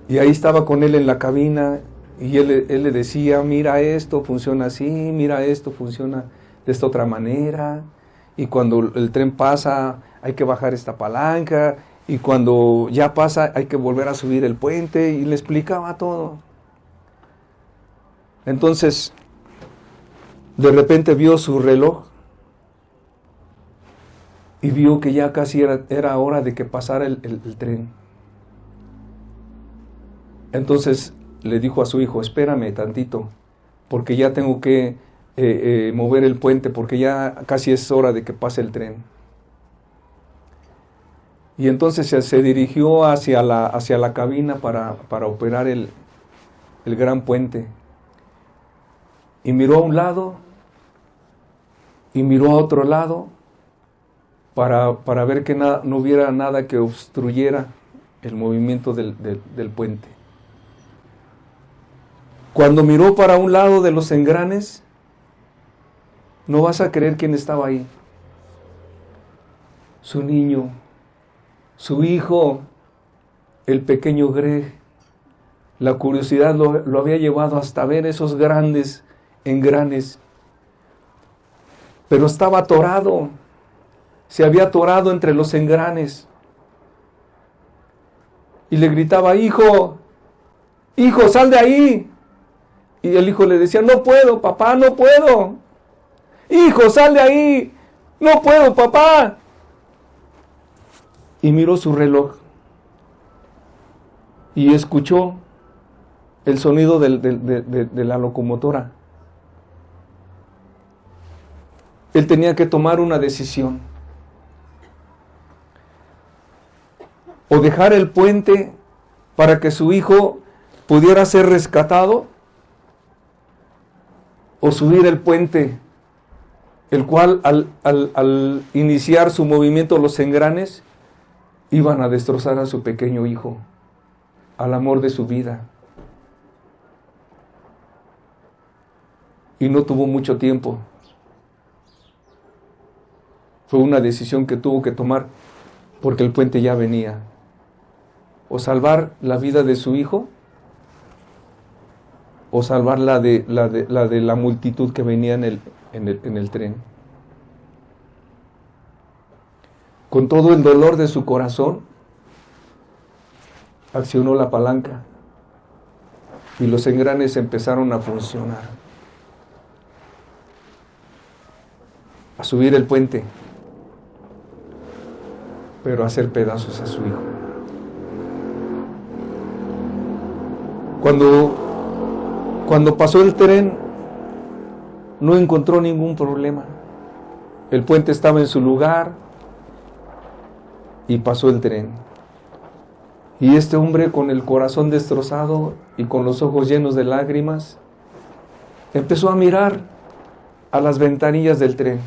Y ahí estaba con él en la cabina, y él le decía, mira, esto funciona así, mira, esto funciona de esta otra manera, y cuando el tren pasa hay que bajar esta palanca, y cuando ya pasa hay que volver a subir el puente, y le explicaba todo. Entonces, de repente vio su reloj y vio que ya casi era hora de que pasara el tren. Entonces le dijo a su hijo, espérame tantito, porque ya tengo que mover el puente, porque ya casi es hora de que pase el tren. Y entonces se dirigió hacia la cabina para operar el gran puente. Y miró a un lado, y miró a otro lado, para ver que no hubiera nada que obstruyera el movimiento del puente. Cuando miró para un lado de los engranes, no vas a creer quién estaba ahí. Su niño, su hijo, el pequeño Greg. La curiosidad lo había llevado hasta ver esos grandes engranes. Pero estaba atorado. Se había atorado entre los engranes. Y le gritaba, hijo, sal de ahí. Y el hijo le decía, no puedo, papá, no puedo. Hijo, sal de ahí. No puedo, papá. Y miró su reloj. Y escuchó el sonido de la locomotora. Él tenía que tomar una decisión. O dejar el puente para que su hijo pudiera ser rescatado, o subir el puente, el cual al iniciar su movimiento los engranes, iban a destrozar a su pequeño hijo, al amor de su vida. Y no tuvo mucho tiempo. Fue una decisión que tuvo que tomar, porque el puente ya venía. O salvar la vida de su hijo, o salvar la de la multitud que venía en el tren. Con todo el dolor de su corazón, accionó la palanca y los engranes empezaron a funcionar, a subir el puente, pero a hacer pedazos a su hijo. Cuando pasó el tren, no encontró ningún problema. El puente estaba en su lugar y pasó el tren. Y este hombre, con el corazón destrozado y con los ojos llenos de lágrimas, empezó a mirar a las ventanillas del tren.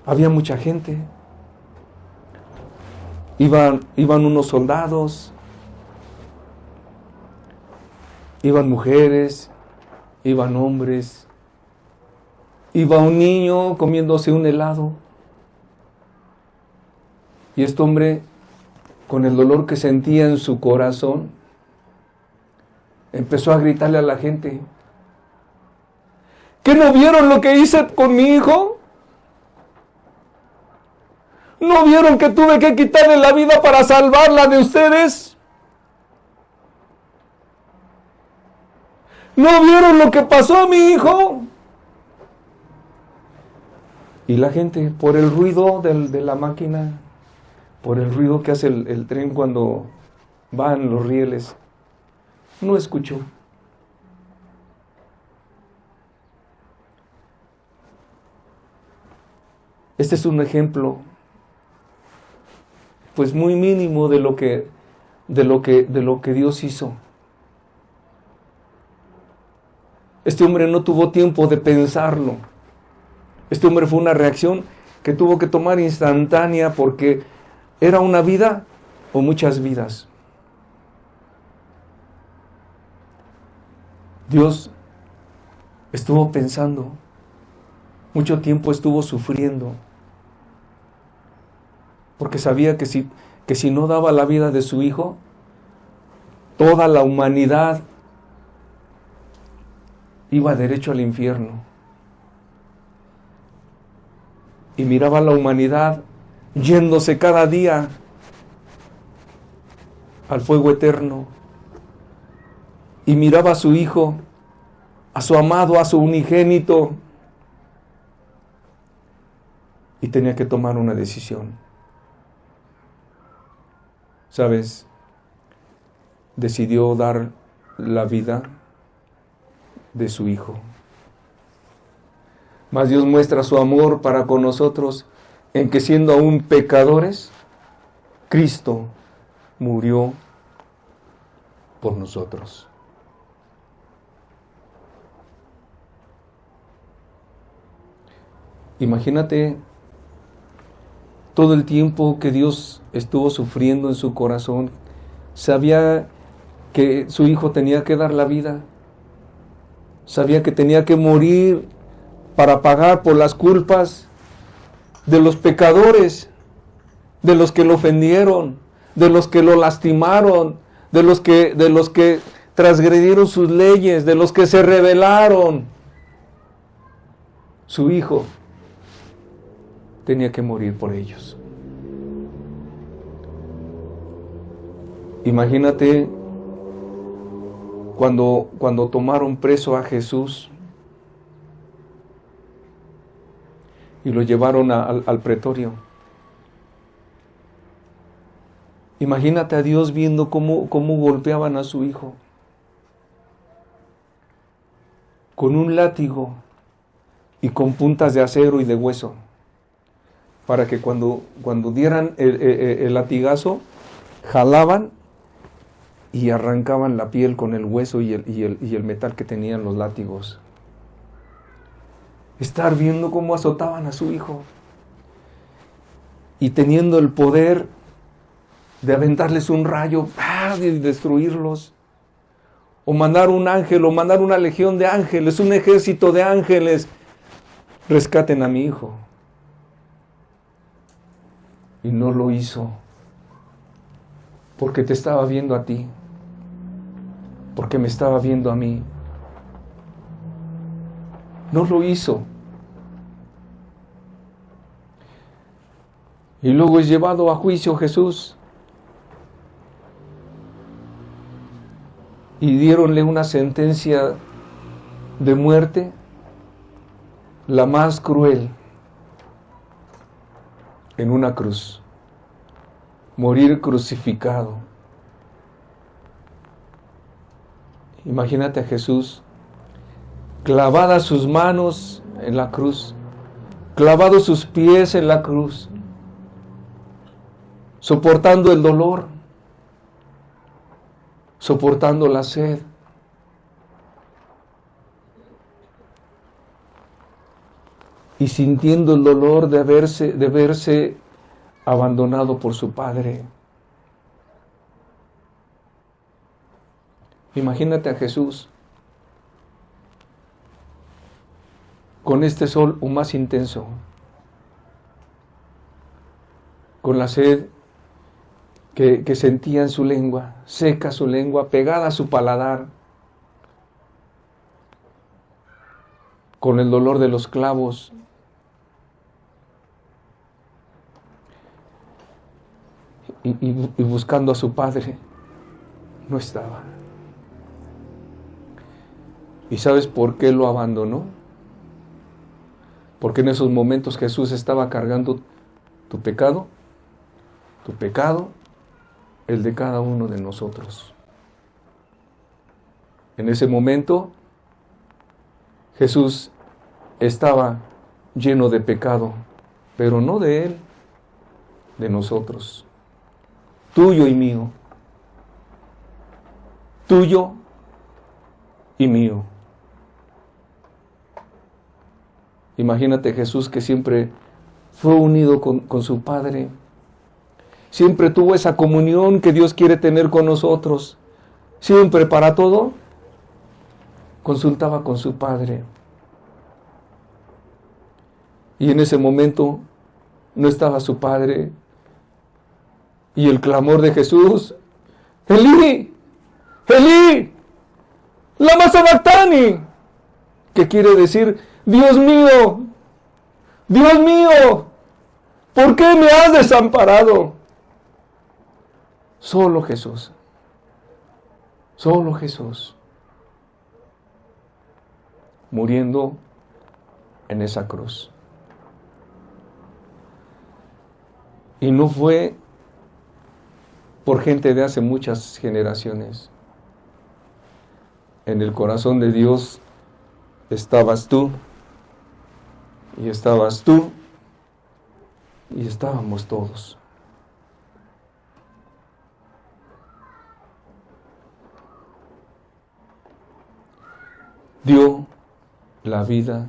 Había mucha gente. Iban unos soldados, iban mujeres, iban hombres, iba un niño comiéndose un helado. Y este hombre, con el dolor que sentía en su corazón, empezó a gritarle a la gente: ¿qué no vieron lo que hice con mi hijo? ¿No vieron que tuve que quitarle la vida para salvarla de ustedes? ¿No vieron lo que pasó a mi hijo? Y la gente, por el ruido de la máquina, por el ruido que hace el tren cuando van los rieles, no escuchó. Este es un ejemplo, pues muy mínimo de lo que Dios hizo. Este hombre no tuvo tiempo de pensarlo. Este hombre fue una reacción que tuvo que tomar instantánea, porque era una vida o muchas vidas. Dios estuvo pensando, mucho tiempo estuvo sufriendo, porque sabía que si no daba la vida de su hijo, toda la humanidad iba derecho al infierno. Y miraba a la humanidad yéndose cada día al fuego eterno. Y miraba a su hijo, a su amado, a su unigénito. Y tenía que tomar una decisión. ¿Sabes? Decidió dar la vida de su hijo. Mas Dios muestra su amor para con nosotros en que, siendo aún pecadores, Cristo murió por nosotros. Imagínate todo el tiempo que Dios estuvo sufriendo en su corazón. Sabía que su hijo tenía que dar la vida. Sabía que tenía que morir para pagar por las culpas de los pecadores, de los que lo ofendieron, de los que lo lastimaron, de los que transgredieron sus leyes, de los que se rebelaron. Su hijo tenía que morir por ellos. Imagínate cuando tomaron preso a Jesús y lo llevaron al pretorio. Imagínate a Dios viendo cómo golpeaban a su hijo con un látigo y con puntas de acero y de hueso, para que cuando dieran el latigazo, jalaban y arrancaban la piel con el hueso y el metal que tenían los látigos. Estar viendo cómo azotaban a su hijo y teniendo el poder de aventarles un rayo y destruirlos, o mandar un ángel, o mandar una legión de ángeles, un ejército de ángeles, rescaten a mi hijo. Y no lo hizo, porque te estaba viendo a ti, porque me estaba viendo a mí. No lo hizo. Y luego es llevado a juicio Jesús. Y diéronle una sentencia de muerte, la más cruel, en una cruz. Morir crucificado. Imagínate a Jesús, clavadas sus manos en la cruz, clavados sus pies en la cruz, soportando el dolor, soportando la sed, y sintiendo el dolor de verse abandonado por su Padre. Imagínate a Jesús con este sol o más intenso, con la sed que sentía en su lengua, seca su lengua, pegada a su paladar, con el dolor de los clavos. Y buscando a su Padre, no estaba. ¿Y sabes por qué lo abandonó? Porque en esos momentos Jesús estaba cargando tu pecado, el de cada uno de nosotros. En ese momento, Jesús estaba lleno de pecado, pero no de Él, de nosotros. Tuyo y mío. Tuyo y mío. Imagínate Jesús que siempre fue unido con su Padre. Siempre tuvo esa comunión que Dios quiere tener con nosotros. Siempre para todo consultaba con su Padre. Y en ese momento no estaba su Padre. Y el clamor de Jesús, Elí, Elí, lama sabactani, que quiere decir, Dios mío, ¿por qué me has desamparado? Solo Jesús, muriendo en esa cruz. Y no fue por gente de hace muchas generaciones. En el corazón de Dios estabas tú, y estabas tú, y estábamos todos. Dio la vida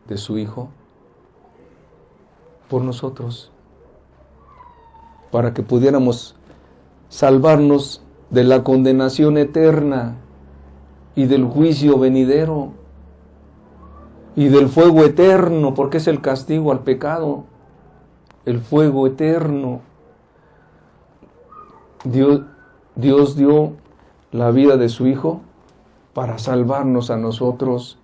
de su Hijo por nosotros, para que pudiéramos salvarnos de la condenación eterna y del juicio venidero y del fuego eterno, porque es el castigo al pecado, el fuego eterno. Dios dio la vida de su Hijo para salvarnos a nosotros.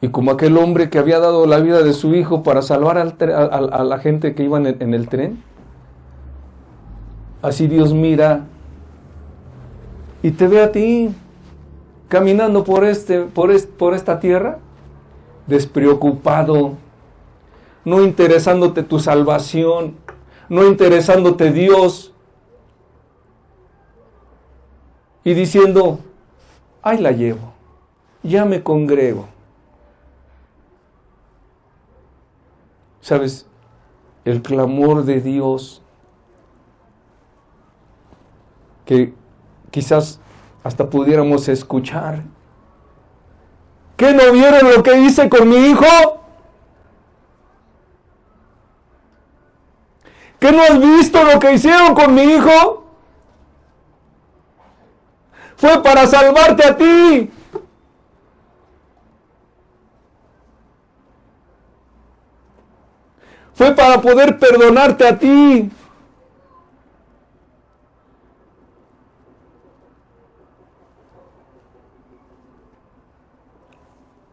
Y como aquel hombre que había dado la vida de su Hijo para salvar a la gente que iba en el tren, así Dios mira y te ve a ti caminando por esta tierra, despreocupado, no interesándote tu salvación, no interesándote Dios, y diciendo, ahí la llevo, ya me congrego. ¿Sabes? El clamor de Dios, que quizás hasta pudiéramos escuchar. ¿Qué no vieron lo que hice con mi hijo? ¿Qué no has visto lo que hicieron con mi hijo? Fue para salvarte a ti. Fue para poder perdonarte a ti.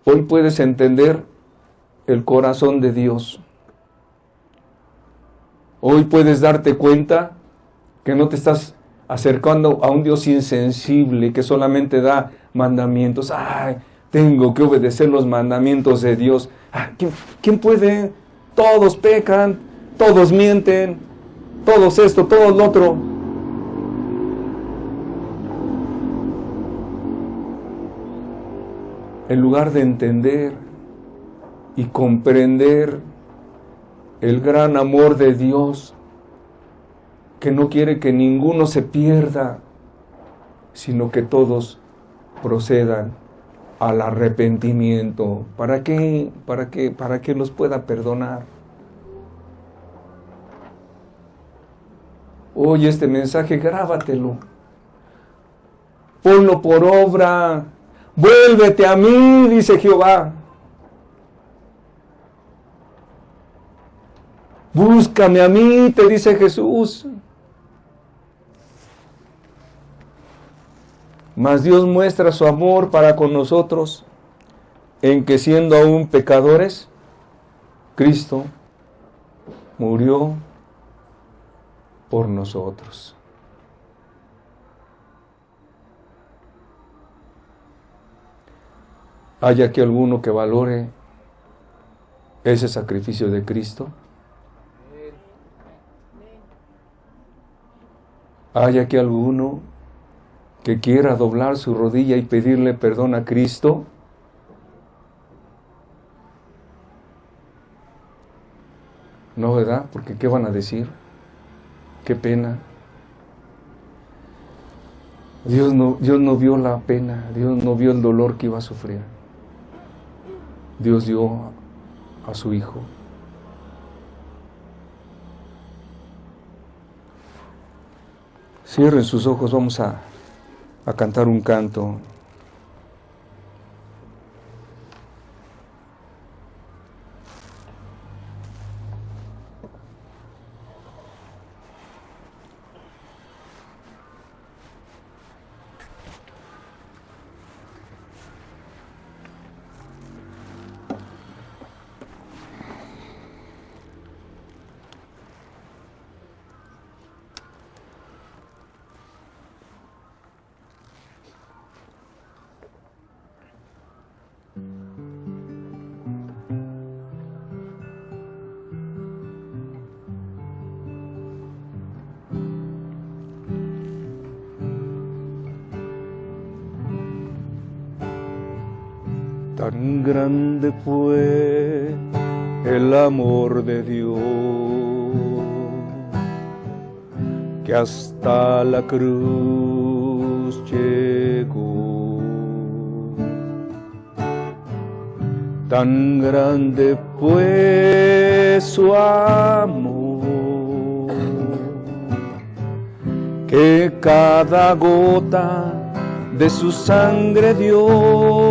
Hoy puedes entender el corazón de Dios. Hoy puedes darte cuenta que no te estás acercando a un Dios insensible que solamente da mandamientos. Ay, tengo que obedecer los mandamientos de Dios. ¿Quién puede? Todos pecan, todos mienten, todos esto, todos lo otro. En lugar de entender y comprender el gran amor de Dios, que no quiere que ninguno se pierda, sino que todos procedan al arrepentimiento. ¿Para qué? Para que los pueda perdonar. Oye, este mensaje, grábatelo. Ponlo por obra. Vuélvete a mí, dice Jehová. Búscame a mí, te dice Jesús. Mas Dios muestra su amor para con nosotros en que siendo aún pecadores, Cristo murió por nosotros. ¿Hay aquí alguno que valore ese sacrificio de Cristo? ¿Hay aquí alguno que quiera doblar su rodilla y pedirle perdón a Cristo? No, ¿verdad? Porque ¿qué van a decir? Qué pena. Dios no vio la pena, Dios no vio el dolor que iba a sufrir. Dios dio a su Hijo. Cierren sus ojos, vamos a cantar un canto. Tan grande fue el amor de Dios, que hasta la cruz llegó. Tan grande fue su amor, que cada gota de su sangre dio.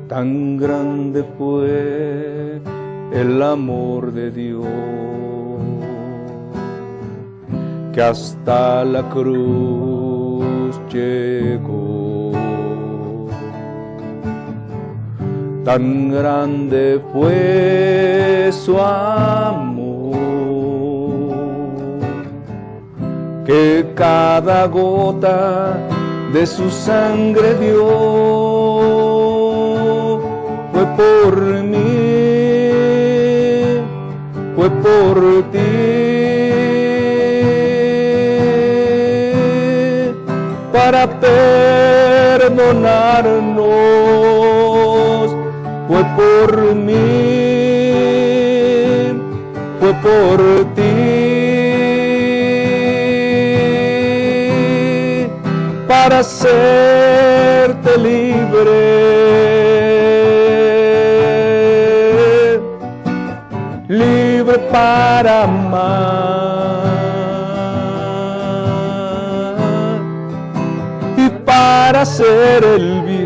Tan grande fue el amor de Dios, que hasta la cruz llegó. Tan grande fue su amor, que cada gota de su sangre dio. Fue por mí, fue por ti, para perdonarnos. Fue por mí, fue por ti, para hacerte libre para amar y para hacer el bien.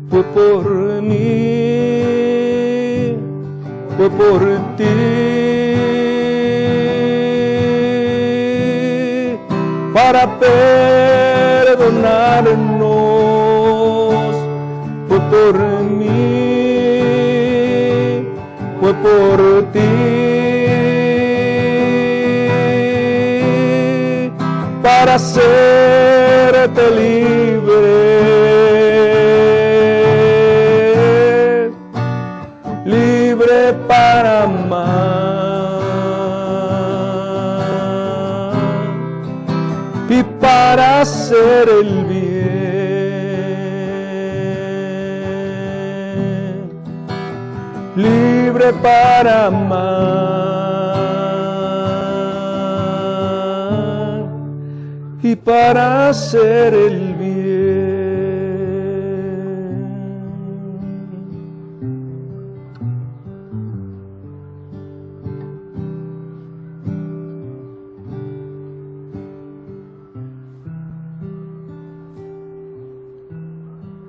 Fue por mí, fue por ti, para perdonarnos. Fue por mí, fue por ti, para hacerte libre para amar y para hacer el bien. Libre para amar y para hacer el bien.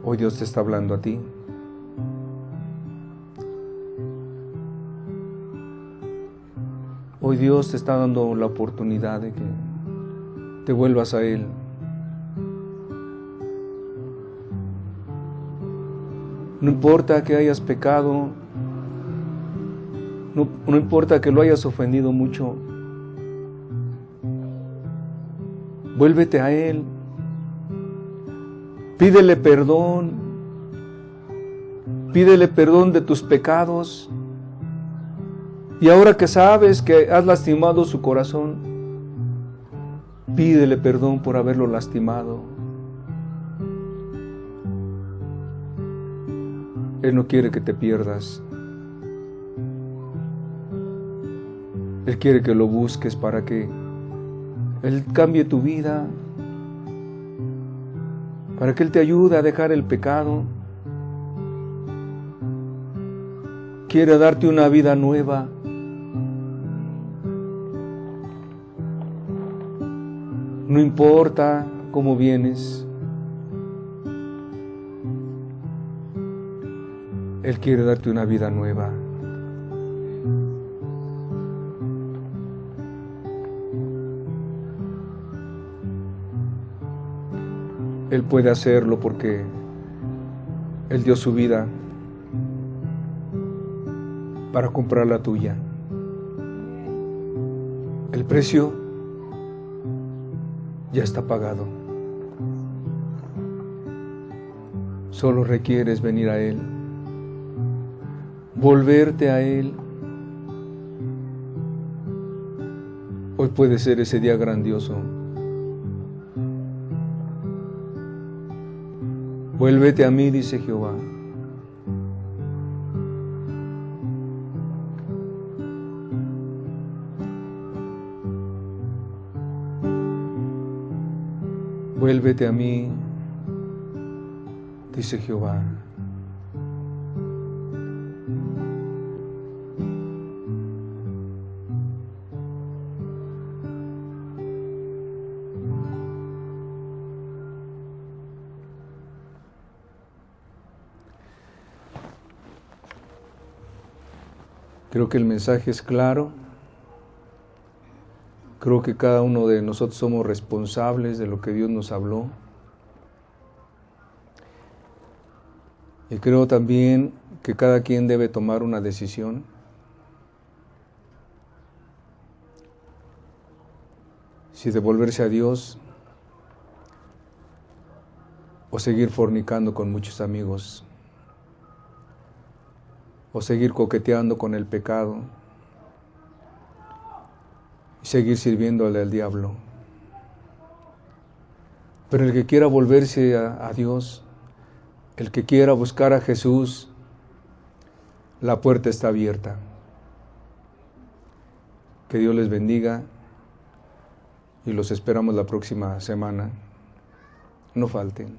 Hoy Dios te está hablando a ti. Hoy Dios te está dando la oportunidad de que te vuelvas a Él. No importa que hayas pecado, no importa que lo hayas ofendido mucho, vuélvete a Él, pídele perdón de tus pecados, y ahora que sabes que has lastimado su corazón, pídele perdón por haberlo lastimado. Él no quiere que te pierdas. Él quiere que lo busques para que Él cambie tu vida, para que Él te ayude a dejar el pecado. Quiere darte una vida nueva. No importa cómo vienes, Él quiere darte una vida nueva. Él puede hacerlo porque Él dio su vida para comprar la tuya. El precio ya está pagado. Solo requieres venir a Él, volverte a Él. Hoy puede ser ese día grandioso. Vuélvete a mí, dice Jehová. Vuélvete a mí, dice Jehová. Creo que el mensaje es claro. Creo que cada uno de nosotros somos responsables de lo que Dios nos habló. Y creo también que cada quien debe tomar una decisión. Si devolverse a Dios o seguir fornicando con muchos amigos, o seguir coqueteando con el pecado y seguir sirviéndole al diablo. Pero el que quiera volverse a Dios, el que quiera buscar a Jesús, la puerta está abierta. Que Dios les bendiga y los esperamos la próxima semana. No falten.